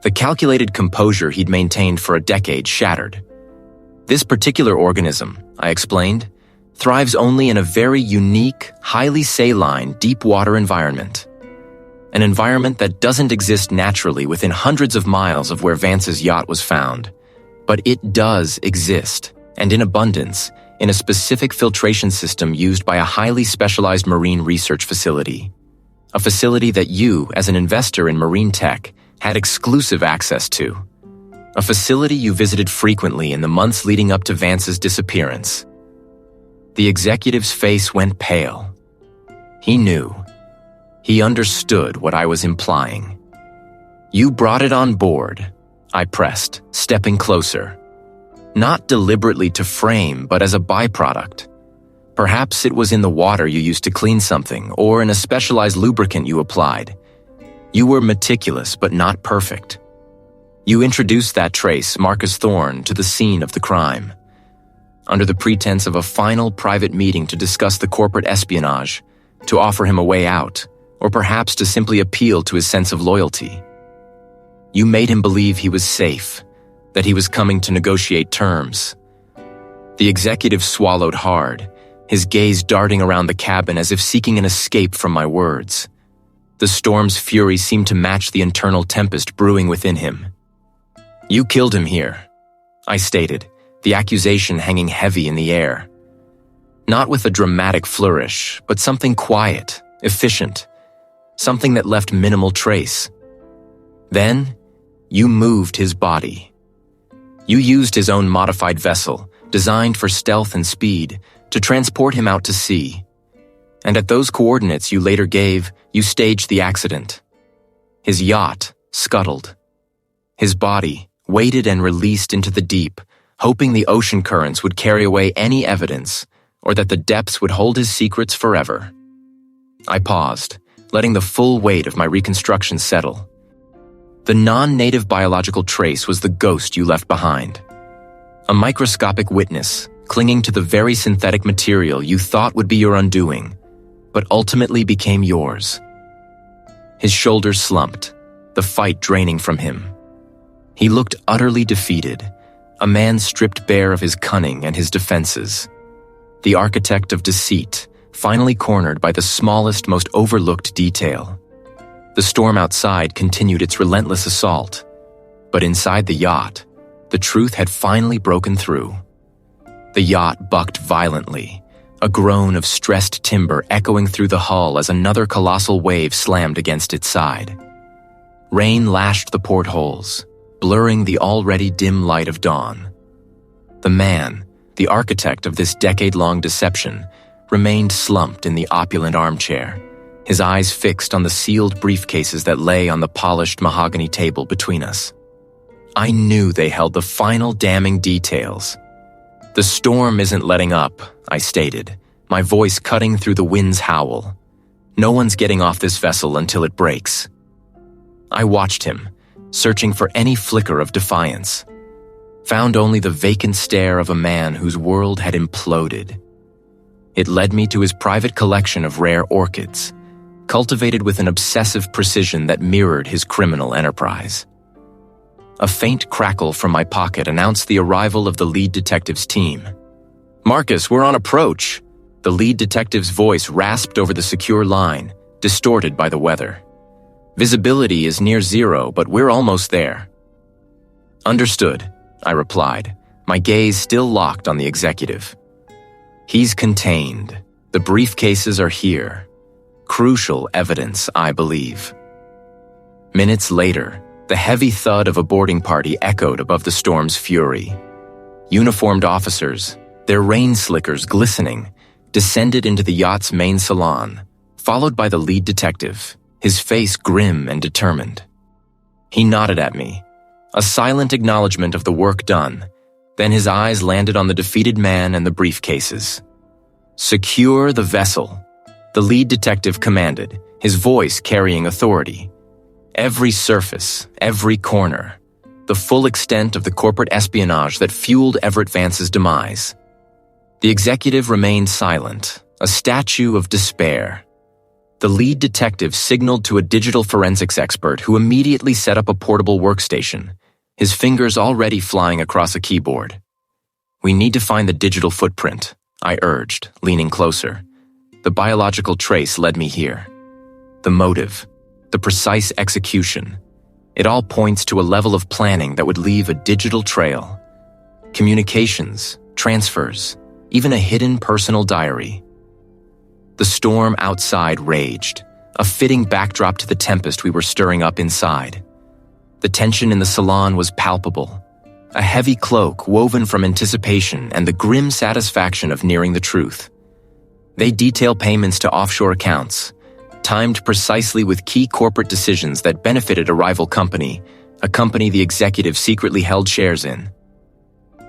S1: The calculated composure he'd maintained for a decade shattered. This particular organism, I explained, thrives only in a very unique, highly saline, deep-water environment. An environment that doesn't exist naturally within hundreds of miles of where Vance's yacht was found. But it does exist, and in abundance, in a specific filtration system used by a highly specialized marine research facility. A facility that you, as an investor in marine tech, had exclusive access to. A facility you visited frequently in the months leading up to Vance's disappearance. The executive's face went pale. He knew. He understood what I was implying. You brought it on board, I pressed, stepping closer. Not deliberately to frame, but as a byproduct. Perhaps it was in the water you used to clean something, or in a specialized lubricant you applied. You were meticulous, but not perfect. You introduced that trace, Marcus Thorne, to the scene of the crime. Under the pretense of a final private meeting to discuss the corporate espionage, to offer him a way out, or perhaps to simply appeal to his sense of loyalty. You made him believe he was safe, that he was coming to negotiate terms. The executive swallowed hard, his gaze darting around the cabin as if seeking an escape from my words. The storm's fury seemed to match the internal tempest brewing within him. "You killed him here," I stated, the accusation hanging heavy in the air. Not with a dramatic flourish, but something quiet, efficient, something that left minimal trace. "Then, you moved his body. You used his own modified vessel, designed for stealth and speed, to transport him out to sea. And at those coordinates you later gave, you staged the accident. His yacht scuttled. His body weighted and released into the deep, hoping the ocean currents would carry away any evidence, or that the depths would hold his secrets forever." I paused, letting the full weight of my reconstruction settle. "The non-native biological trace was the ghost you left behind. A microscopic witness, clinging to the very synthetic material you thought would be your undoing, but ultimately became yours." His shoulders slumped, the fight draining from him. He looked utterly defeated, a man stripped bare of his cunning and his defenses. The architect of deceit, finally cornered by the smallest, most overlooked detail. The storm outside continued its relentless assault, but inside the yacht, the truth had finally broken through. The yacht bucked violently, a groan of stressed timber echoing through the hull as another colossal wave slammed against its side. Rain lashed the portholes, blurring the already dim light of dawn. The man, the architect of this decade-long deception, remained slumped in the opulent armchair, his eyes fixed on the sealed briefcases that lay on the polished mahogany table between us. I knew they held the final damning details. "The storm isn't letting up," I stated, my voice cutting through the wind's howl. "No one's getting off this vessel until it breaks." I watched him, searching for any flicker of defiance. Found only the vacant stare of a man whose world had imploded. It led me to his private collection of rare orchids, cultivated with an obsessive precision that mirrored his criminal enterprise. A faint crackle from my pocket announced the arrival of the lead detective's team. "Marcus, we're on approach." The lead detective's voice rasped over the secure line, distorted by the weather. "Visibility is near zero, but we're almost there." "Understood," I replied, my gaze still locked on the executive. "He's contained. The briefcases are here. Crucial evidence, I believe." Minutes later, the heavy thud of a boarding party echoed above the storm's fury. Uniformed officers, their rain slickers glistening, descended into the yacht's main salon, followed by the lead detective, his face grim and determined. He nodded at me, a silent acknowledgement of the work done, then his eyes landed on the defeated man and the briefcases. "Secure the vessel," the lead detective commanded, his voice carrying authority. Every surface, every corner, the full extent of the corporate espionage that fueled Everett Vance's demise. The executive remained silent, a statue of despair. The lead detective signaled to a digital forensics expert who immediately set up a portable workstation, his fingers already flying across a keyboard. "We need to find the digital footprint," I urged, leaning closer. "The biological trace led me here. The motive, the precise execution. It all points to a level of planning that would leave a digital trail. Communications, transfers, even a hidden personal diary." The storm outside raged, a fitting backdrop to the tempest we were stirring up inside. The tension in the salon was palpable, a heavy cloak woven from anticipation and the grim satisfaction of nearing the truth. They detail payments to offshore accounts, timed precisely with key corporate decisions that benefited a rival company, a company the executive secretly held shares in.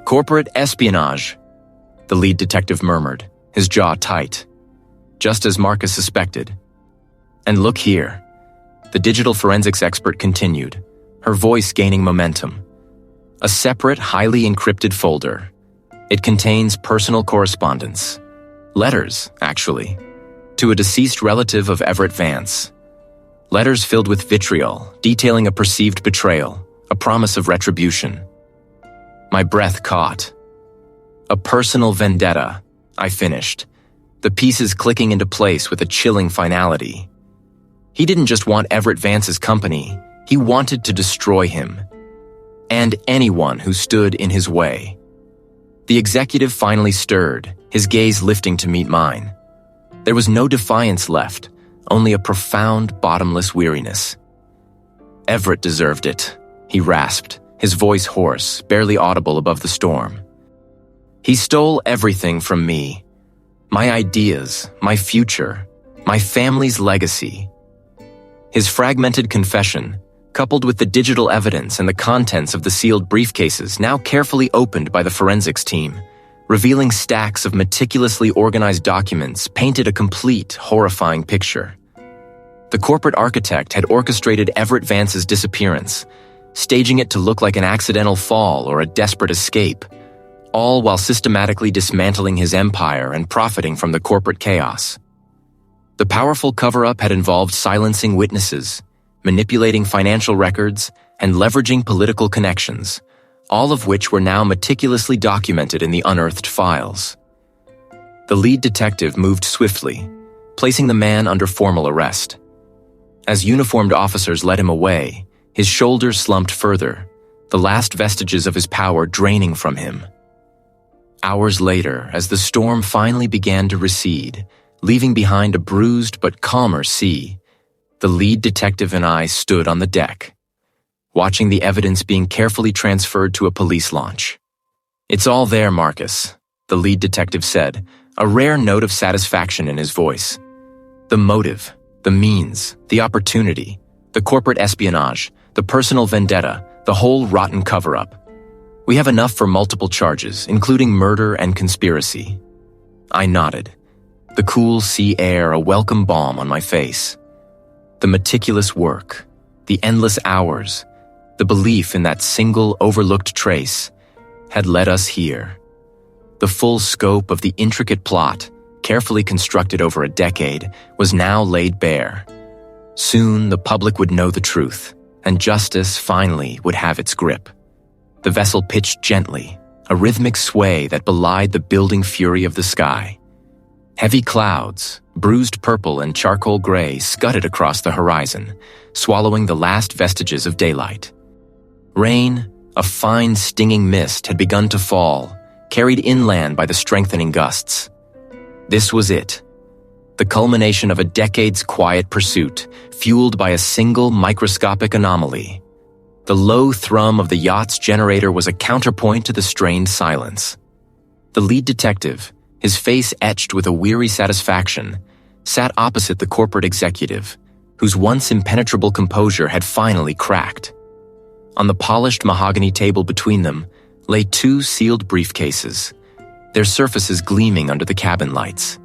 S1: "Corporate espionage," the lead detective murmured, his jaw tight. Just as Marcus suspected. "And look here," the digital forensics expert continued, her voice gaining momentum. "A separate, highly encrypted folder. It contains personal correspondence. Letters, actually, to a deceased relative of Everett Vance. Letters filled with vitriol, detailing a perceived betrayal, a promise of retribution." My breath caught. A personal vendetta, I finished, the pieces clicking into place with a chilling finality. He didn't just want Everett Vance's company, he wanted to destroy him. And anyone who stood in his way. The executive finally stirred, his gaze lifting to meet mine. There was no defiance left, only a profound, bottomless weariness. Everett deserved it, he rasped, his voice hoarse, barely audible above the storm. He stole everything from me. My ideas, my future, my family's legacy. His fragmented confession, coupled with the digital evidence and the contents of the sealed briefcases now carefully opened by the forensics team, revealing stacks of meticulously organized documents, painted a complete, horrifying picture. The corporate architect had orchestrated Everett Vance's disappearance, staging it to look like an accidental fall or a desperate escape, all while systematically dismantling his empire and profiting from the corporate chaos. The powerful cover-up had involved silencing witnesses, manipulating financial records, and leveraging political connections, all of which were now meticulously documented in the unearthed files. The lead detective moved swiftly, placing the man under formal arrest. As uniformed officers led him away, his shoulders slumped further, the last vestiges of his power draining from him. Hours later, as the storm finally began to recede, leaving behind a bruised but calmer sea, the lead detective and I stood on the deck, watching the evidence being carefully transferred to a police launch. "It's all there, Marcus," the lead detective said, a rare note of satisfaction in his voice. "The motive, the means, the opportunity, the corporate espionage, the personal vendetta, the whole rotten cover-up. We have enough for multiple charges, including murder and conspiracy." I nodded, the cool sea air a welcome balm on my face. The meticulous work, the endless hours, the belief in that single overlooked trace had led us here. The full scope of the intricate plot, carefully constructed over a decade, was now laid bare. Soon the public would know the truth, and justice finally would have its grip. The vessel pitched gently, a rhythmic sway that belied the building fury of the sky. Heavy clouds, bruised purple and charcoal gray, scudded across the horizon, swallowing the last vestiges of daylight. Rain, a fine stinging mist, had begun to fall, carried inland by the strengthening gusts. This was it, the culmination of a decade's quiet pursuit, fueled by a single microscopic anomaly. The low thrum of the yacht's generator was a counterpoint to the strained silence. The lead detective, his face etched with a weary satisfaction, sat opposite the corporate executive, whose once impenetrable composure had finally cracked. On the polished mahogany table between them lay two sealed briefcases, their surfaces gleaming under the cabin lights.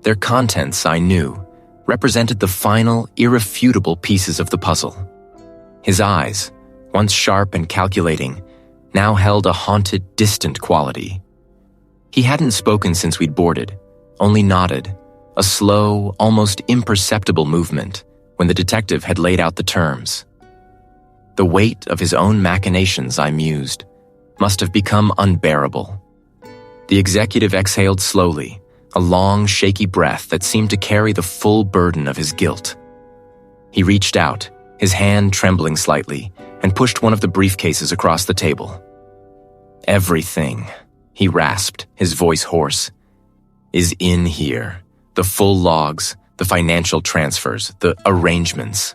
S1: Their contents, I knew, represented the final, irrefutable pieces of the puzzle. His eyes, once sharp and calculating, now held a haunted, distant quality. He hadn't spoken since we'd boarded, only nodded, a slow, almost imperceptible movement when the detective had laid out the terms. The weight of his own machinations, I mused, must have become unbearable. The executive exhaled slowly, a long, shaky breath that seemed to carry the full burden of his guilt. He reached out, his hand trembling slightly, and pushed one of the briefcases across the table. "Everything," he rasped, his voice hoarse, "is in here. The full logs, the financial transfers, the arrangements."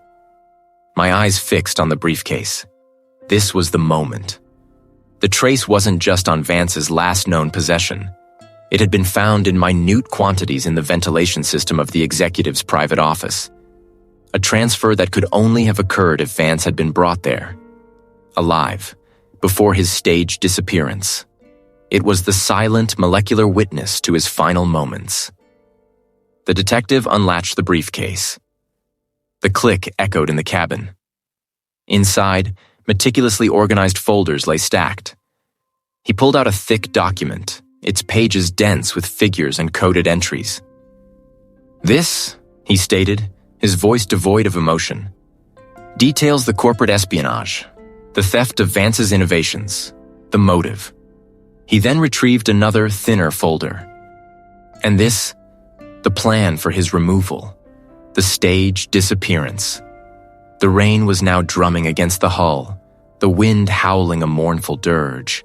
S1: My eyes fixed on the briefcase. This was the moment. The trace wasn't just on Vance's last known possession. It had been found in minute quantities in the ventilation system of the executive's private office. A transfer that could only have occurred if Vance had been brought there, alive, before his staged disappearance. It was the silent molecular witness to his final moments. The detective unlatched the briefcase. The click echoed in the cabin. Inside, meticulously organized folders lay stacked. He pulled out a thick document, its pages dense with figures and coded entries. "This," he stated, his voice devoid of emotion, "details the corporate espionage, the theft of Vance's innovations, the motive. He then retrieved another, thinner folder. And this, the plan for his removal, the staged disappearance. The rain was now drumming against the hull, the wind howling a mournful dirge.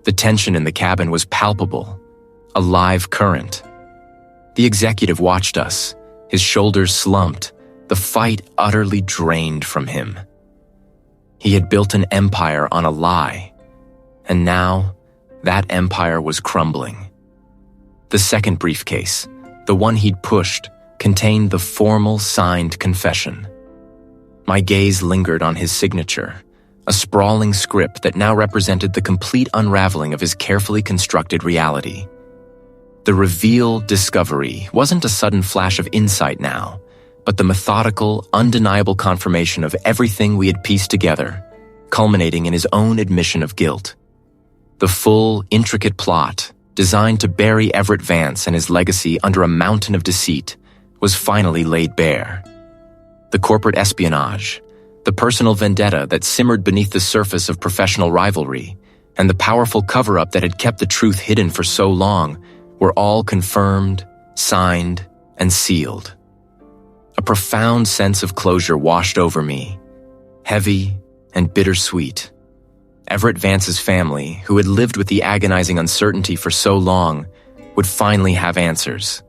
S1: The tension in the cabin was palpable, a live current. The executive watched us, his shoulders slumped, the fight utterly drained from him. He had built an empire on a lie, and now that empire was crumbling. The second briefcase, the one he'd pushed, contained the formal signed confession. My gaze lingered on his signature, a sprawling script that now represented the complete unraveling of his carefully constructed reality. The reveal discovery wasn't a sudden flash of insight now, but the methodical, undeniable confirmation of everything we had pieced together, culminating in his own admission of guilt. The full, intricate plot, designed to bury Everett Vance and his legacy under a mountain of deceit, was finally laid bare. The corporate espionage, the personal vendetta that simmered beneath the surface of professional rivalry, and the powerful cover-up that had kept the truth hidden for so long were all confirmed, signed, and sealed. A profound sense of closure washed over me, heavy and bittersweet. Everett Vance's family, who had lived with the agonizing uncertainty for so long, would finally have answers.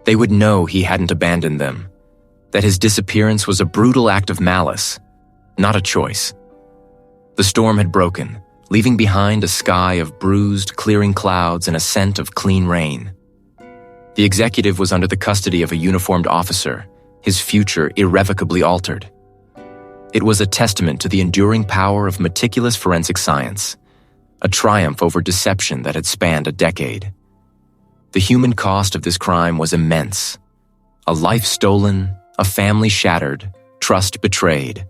S1: They would know he hadn't abandoned them, that his disappearance was a brutal act of malice, not a choice. The storm had broken, leaving behind a sky of bruised, clearing clouds and a scent of clean rain. The executive was under the custody of a uniformed officer, his future irrevocably altered. It was a testament to the enduring power of meticulous forensic science, a triumph over deception that had spanned a decade. The human cost of this crime was immense. A life stolen, a family shattered, trust betrayed.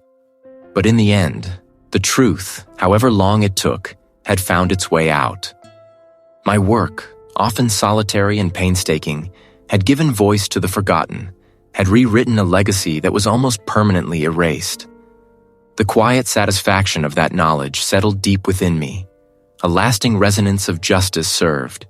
S1: But in the end, the truth, however long it took, had found its way out. My work, often solitary and painstaking, had given voice to the forgotten, had rewritten a legacy that was almost permanently erased. The quiet satisfaction of that knowledge settled deep within me, a lasting resonance of justice served.